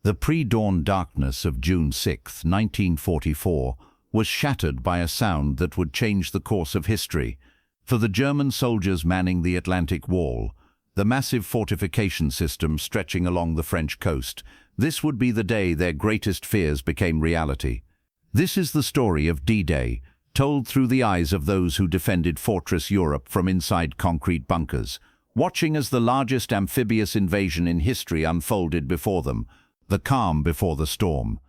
The pre-dawn darkness of June 6, 1944, was shattered by a sound that would change the course of history. For the German soldiers manning the Atlantic Wall, the massive fortification system stretching along the French coast, this would be the day their greatest fears became reality. This is the story of D-Day, told through the eyes of those who defended Fortress Europe from inside concrete bunkers, watching as the largest amphibious invasion in history unfolded before them, the calm before the storm.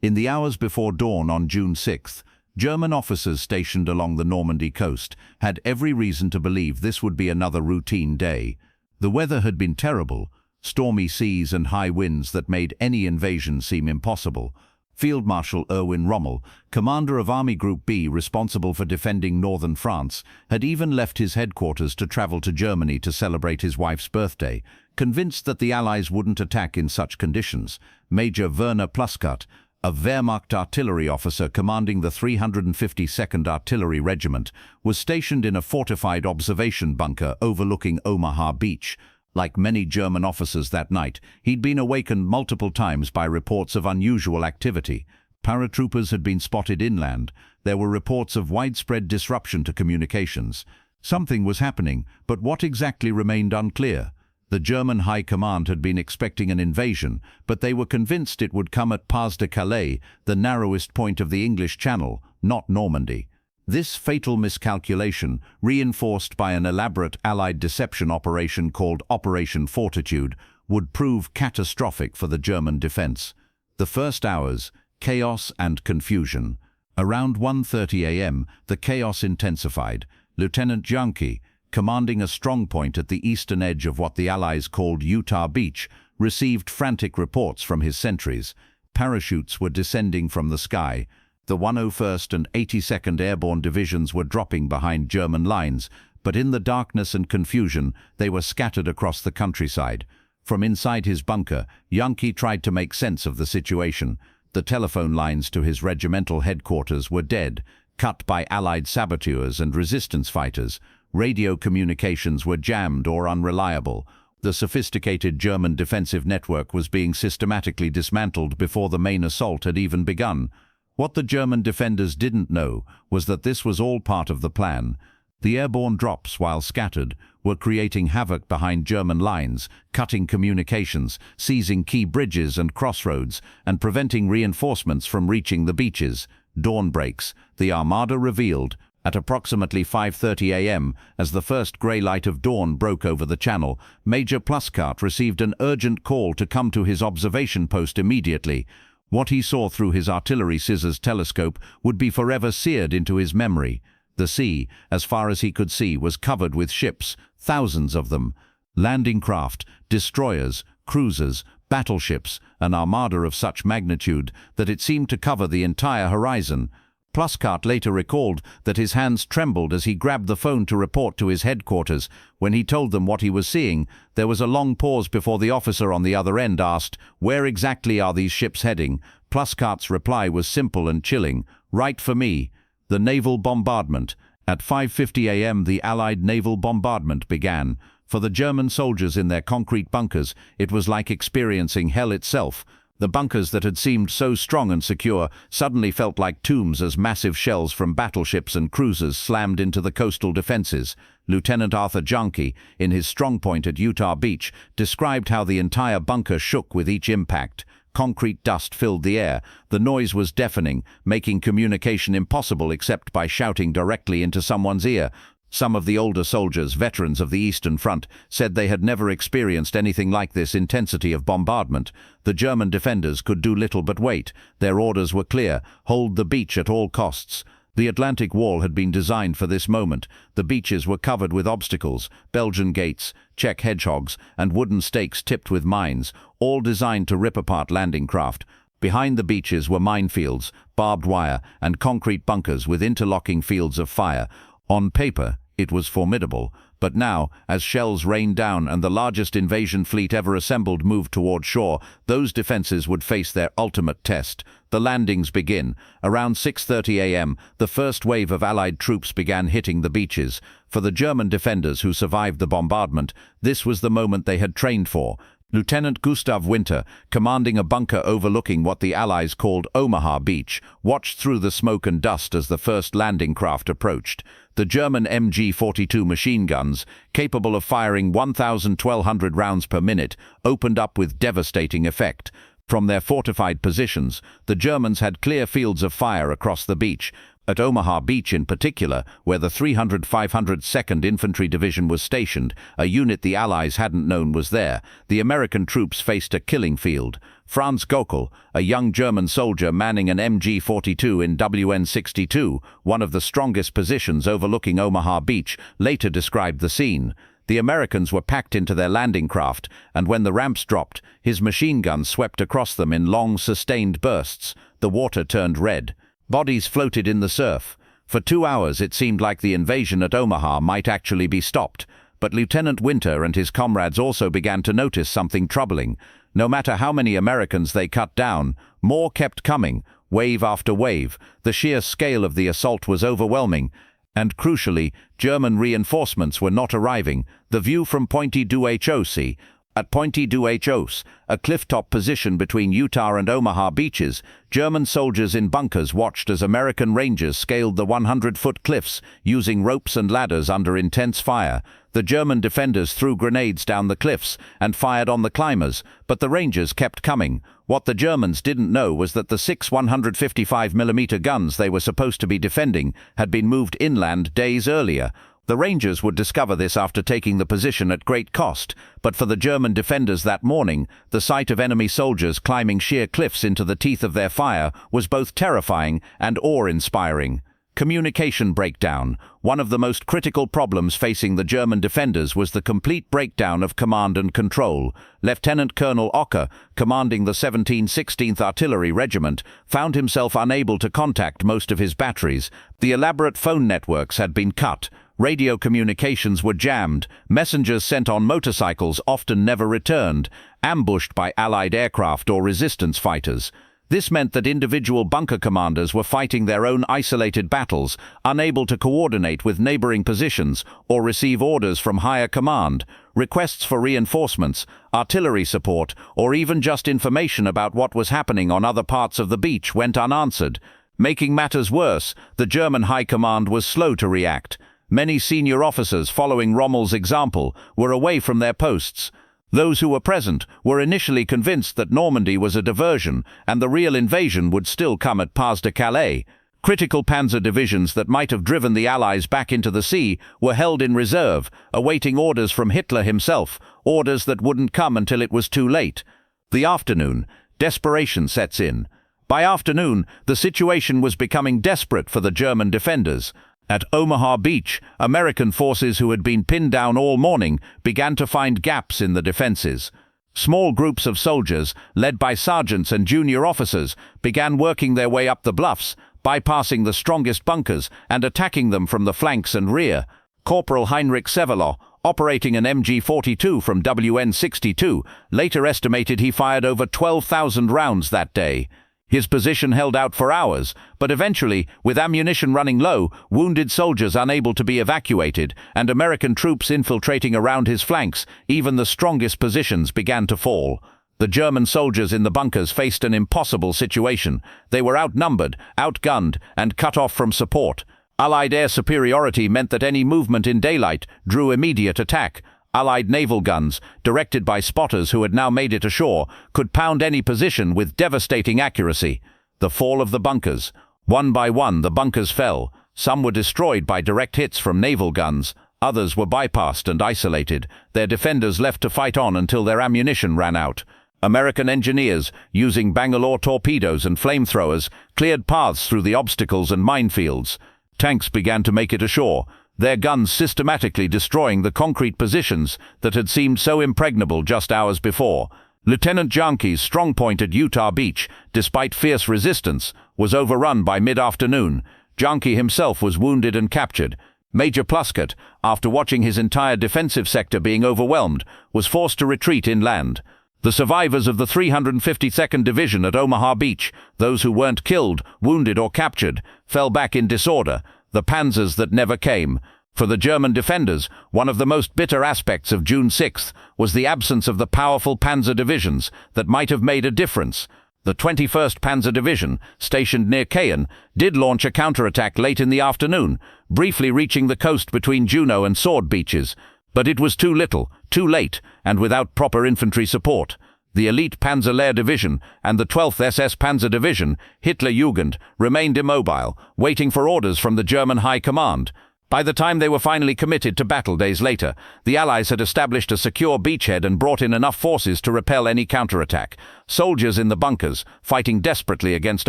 In the hours before dawn on June 6th, German officers stationed along the Normandy coast had every reason to believe this would be another routine day. The weather had been terrible, stormy seas and high winds that made any invasion seem impossible. Field Marshal Erwin Rommel, commander of Army Group B responsible for defending northern France, had even left his headquarters to travel to Germany to celebrate his wife's birthday, convinced that the Allies wouldn't attack in such conditions. Major Werner Pluskat, a Wehrmacht artillery officer commanding the 352nd Artillery Regiment, was stationed in a fortified observation bunker overlooking Omaha Beach. Like many German officers that night, he'd been awakened multiple times by reports of unusual activity. Paratroopers had been spotted inland. There were reports of widespread disruption to communications. Something was happening, but what exactly remained unclear. The German High Command had been expecting an invasion, but they were convinced it would come at Pas de Calais, the narrowest point of the English Channel, not Normandy. This fatal miscalculation, reinforced by an elaborate Allied deception operation called Operation Fortitude, would prove catastrophic for the German defense. The first hours, chaos and confusion. Around 1:30 a.m., the chaos intensified. Lieutenant Janke, commanding a strongpoint at the eastern edge of what the Allies called Utah Beach, received frantic reports from his sentries. Parachutes were descending from the sky. The 101st and 82nd Airborne Divisions were dropping behind German lines, but in the darkness and confusion, they were scattered across the countryside. From inside his bunker, Janke tried to make sense of the situation. The telephone lines to his regimental headquarters were dead, cut by Allied saboteurs and resistance fighters. Radio communications were jammed or unreliable. The sophisticated German defensive network was being systematically dismantled before the main assault had even begun. What the German defenders didn't know was that this was all part of the plan. The airborne drops, while scattered, were creating havoc behind German lines, cutting communications, seizing key bridges and crossroads, and preventing reinforcements from reaching the beaches. Dawn breaks. The Armada revealed. At approximately 5:30 a.m., as the first grey light of dawn broke over the channel, Major Pluskat received an urgent call to come to his observation post immediately. What he saw through his artillery scissors telescope would be forever seared into his memory. The sea, as far as he could see, was covered with ships, thousands of them. Landing craft, destroyers, cruisers, battleships, an armada of such magnitude that it seemed to cover the entire horizon. Pluskat later recalled that his hands trembled as he grabbed the phone to report to his headquarters. When he told them what he was seeing, there was a long pause before the officer on the other end asked, "Where exactly are these ships heading?" Pluskat's reply was simple and chilling, "Right for me." The naval bombardment. At 5:50 a.m. the Allied naval bombardment began. For the German soldiers in their concrete bunkers, it was like experiencing hell itself. The bunkers that had seemed so strong and secure suddenly felt like tombs as massive shells from battleships and cruisers slammed into the coastal defenses. Lieutenant Arthur Janke, in his strongpoint at Utah Beach, described how the entire bunker shook with each impact. Concrete dust filled the air. The noise was deafening, making communication impossible except by shouting directly into someone's ear. Some of the older soldiers, veterans of the Eastern Front, said they had never experienced anything like this intensity of bombardment. The German defenders could do little but wait. Their orders were clear: hold the beach at all costs. The Atlantic Wall had been designed for this moment. The beaches were covered with obstacles, Belgian gates, Czech hedgehogs, and wooden stakes tipped with mines, all designed to rip apart landing craft. Behind the beaches were minefields, barbed wire, and concrete bunkers with interlocking fields of fire. On paper, it was formidable, but now, as shells rained down and the largest invasion fleet ever assembled moved toward shore, those defenses would face their ultimate test. The landings begin. Around 6:30 a.m., the first wave of Allied troops began hitting the beaches. For the German defenders who survived the bombardment, this was the moment they had trained for. Lieutenant Gustav Winter, commanding a bunker overlooking what the Allies called Omaha Beach, watched through the smoke and dust as the first landing craft approached. The German MG-42 machine guns, capable of firing 1,200 rounds per minute, opened up with devastating effect. From their fortified positions, the Germans had clear fields of fire across the beach. At Omaha Beach in particular, where the 300 502nd Infantry Division was stationed, a unit the Allies hadn't known was there, the American troops faced a killing field. Franz Gockel, a young German soldier manning an MG-42 in WN-62, one of the strongest positions overlooking Omaha Beach, later described the scene. The Americans were packed into their landing craft, and when the ramps dropped, his machine guns swept across them in long, sustained bursts. The water turned red. Bodies floated in the surf. For 2 hours it seemed like the invasion at Omaha might actually be stopped. But Lieutenant Winter and his comrades also began to notice something troubling. No matter how many Americans they cut down, more kept coming, wave after wave. The sheer scale of the assault was overwhelming. And crucially, German reinforcements were not arriving. The view from Pointe du Hoc. At Pointe du Hoc, a cliff-top position between Utah and Omaha beaches, German soldiers in bunkers watched as American Rangers scaled the 100-foot cliffs, using ropes and ladders under intense fire. The German defenders threw grenades down the cliffs and fired on the climbers, but the Rangers kept coming. What the Germans didn't know was that the 6 155mm guns they were supposed to be defending had been moved inland days earlier. The Rangers would discover this after taking the position at great cost, but for the German defenders that morning, the sight of enemy soldiers climbing sheer cliffs into the teeth of their fire was both terrifying and awe-inspiring. Communication breakdown. One of the most critical problems facing the German defenders was the complete breakdown of command and control. Lieutenant Colonel Ocker, commanding the 1716th Artillery Regiment, found himself unable to contact most of his batteries. The elaborate phone networks had been cut. Radio communications were jammed, messengers sent on motorcycles often never returned, ambushed by Allied aircraft or resistance fighters. This meant that individual bunker commanders were fighting their own isolated battles, unable to coordinate with neighboring positions or receive orders from higher command. Requests for reinforcements, artillery support, or even just information about what was happening on other parts of the beach went unanswered. Making matters worse, the German high command was slow to react. Many senior officers, following Rommel's example, were away from their posts. Those who were present were initially convinced that Normandy was a diversion and the real invasion would still come at Pas de Calais. Critical panzer divisions that might have driven the Allies back into the sea were held in reserve, awaiting orders from Hitler himself, orders that wouldn't come until it was too late. The afternoon, desperation sets in. By afternoon, the situation was becoming desperate for the German defenders. At Omaha Beach, American forces who had been pinned down all morning began to find gaps in the defenses. Small groups of soldiers, led by sergeants and junior officers, began working their way up the bluffs, bypassing the strongest bunkers and attacking them from the flanks and rear. Corporal Heinrich Severloh, operating an MG-42 from WN-62, later estimated he fired over 12,000 rounds that day. His position held out for hours, but eventually, with ammunition running low, wounded soldiers unable to be evacuated, and American troops infiltrating around his flanks, even the strongest positions began to fall. The German soldiers in the bunkers faced an impossible situation. They were outnumbered, outgunned, and cut off from support. Allied air superiority meant that any movement in daylight drew immediate attack. Allied naval guns, directed by spotters who had now made it ashore, could pound any position with devastating accuracy. The fall of the bunkers. One by one, the bunkers fell. Some were destroyed by direct hits from naval guns. Others were bypassed and isolated, their defenders left to fight on until their ammunition ran out. American engineers, using Bangalore torpedoes and flamethrowers, cleared paths through the obstacles and minefields. Tanks began to make it ashore, their guns systematically destroying the concrete positions that had seemed so impregnable just hours before. Lieutenant Janke's strong point at Utah Beach, despite fierce resistance, was overrun by mid-afternoon. Janke himself was wounded and captured. Major Plusket, after watching his entire defensive sector being overwhelmed, was forced to retreat inland. The survivors of the 352nd Division at Omaha Beach, those who weren't killed, wounded or captured, fell back in disorder, the panzers that never came. For the German defenders, one of the most bitter aspects of June 6th was the absence of the powerful Panzer divisions that might have made a difference. The 21st Panzer Division, stationed near Caen, did launch a counterattack late in the afternoon, briefly reaching the coast between Juno and Sword beaches. But it was too little, too late, and without proper infantry support. The elite Panzer Lehr Division and the 12th SS Panzer Division, Hitlerjugend, remained immobile, waiting for orders from the German High Command. By the time they were finally committed to battle days later, the Allies had established a secure beachhead and brought in enough forces to repel any counterattack. Soldiers in the bunkers, fighting desperately against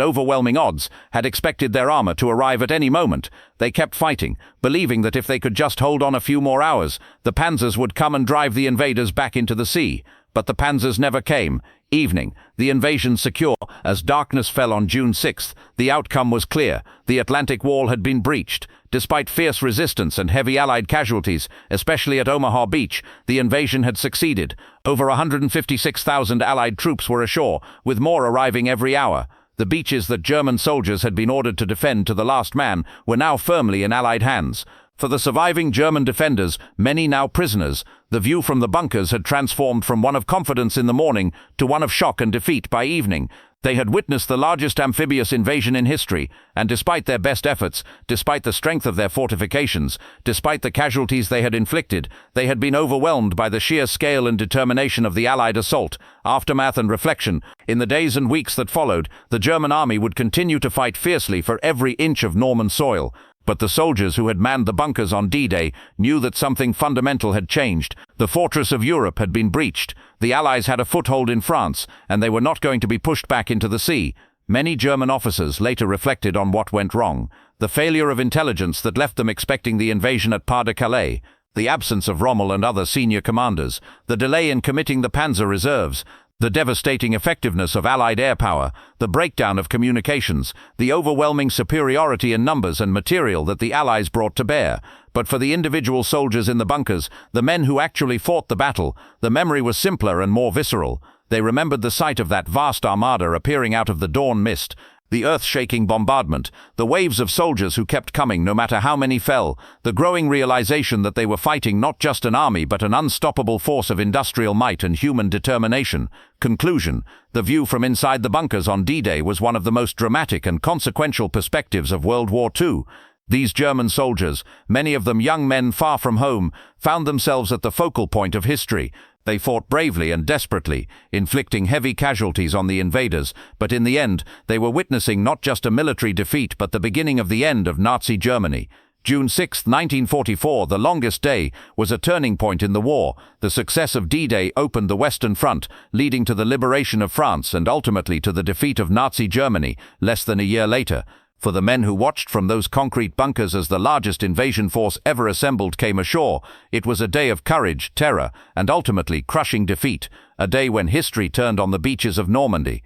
overwhelming odds, had expected their armor to arrive at any moment. They kept fighting, believing that if they could just hold on a few more hours, the panzers would come and drive the invaders back into the sea. But the panzers never came. Evening, the invasion secure. As darkness fell on June 6th, the outcome was clear. The Atlantic Wall had been breached. Despite fierce resistance and heavy Allied casualties, especially at Omaha Beach, the invasion had succeeded. Over 156,000 Allied troops were ashore, with more arriving every hour. The beaches that German soldiers had been ordered to defend to the last man were now firmly in Allied hands. For the surviving German defenders, many now prisoners, the view from the bunkers had transformed from one of confidence in the morning to one of shock and defeat by evening. They had witnessed the largest amphibious invasion in history, and despite their best efforts, despite the strength of their fortifications, despite the casualties they had inflicted, they had been overwhelmed by the sheer scale and determination of the Allied assault. Aftermath and reflection. In the days and weeks that followed, the German army would continue to fight fiercely for every inch of Norman soil. But the soldiers who had manned the bunkers on D-Day knew that something fundamental had changed. The fortress of Europe had been breached. The Allies had a foothold in France, and they were not going to be pushed back into the sea. Many German officers later reflected on what went wrong. The failure of intelligence that left them expecting the invasion at Pas-de-Calais, the absence of Rommel and other senior commanders, the delay in committing the Panzer reserves, the devastating effectiveness of Allied air power, the breakdown of communications, the overwhelming superiority in numbers and material that the Allies brought to bear. But for the individual soldiers in the bunkers, the men who actually fought the battle, the memory was simpler and more visceral. They remembered the sight of that vast armada appearing out of the dawn mist, the earth-shaking bombardment, the waves of soldiers who kept coming no matter how many fell, the growing realization that they were fighting not just an army but an unstoppable force of industrial might and human determination. Conclusion: the view from inside the bunkers on D-Day was one of the most dramatic and consequential perspectives of World War II. These German soldiers, many of them young men far from home, found themselves at the focal point of history. They fought bravely and desperately, inflicting heavy casualties on the invaders, but in the end, they were witnessing not just a military defeat but the beginning of the end of Nazi Germany. June 6, 1944, the longest day, was a turning point in the war. The success of D-Day opened the Western Front, leading to the liberation of France and ultimately to the defeat of Nazi Germany less than a year later. For the men who watched from those concrete bunkers as the largest invasion force ever assembled came ashore, it was a day of courage, terror, and ultimately crushing defeat, a day when history turned on the beaches of Normandy.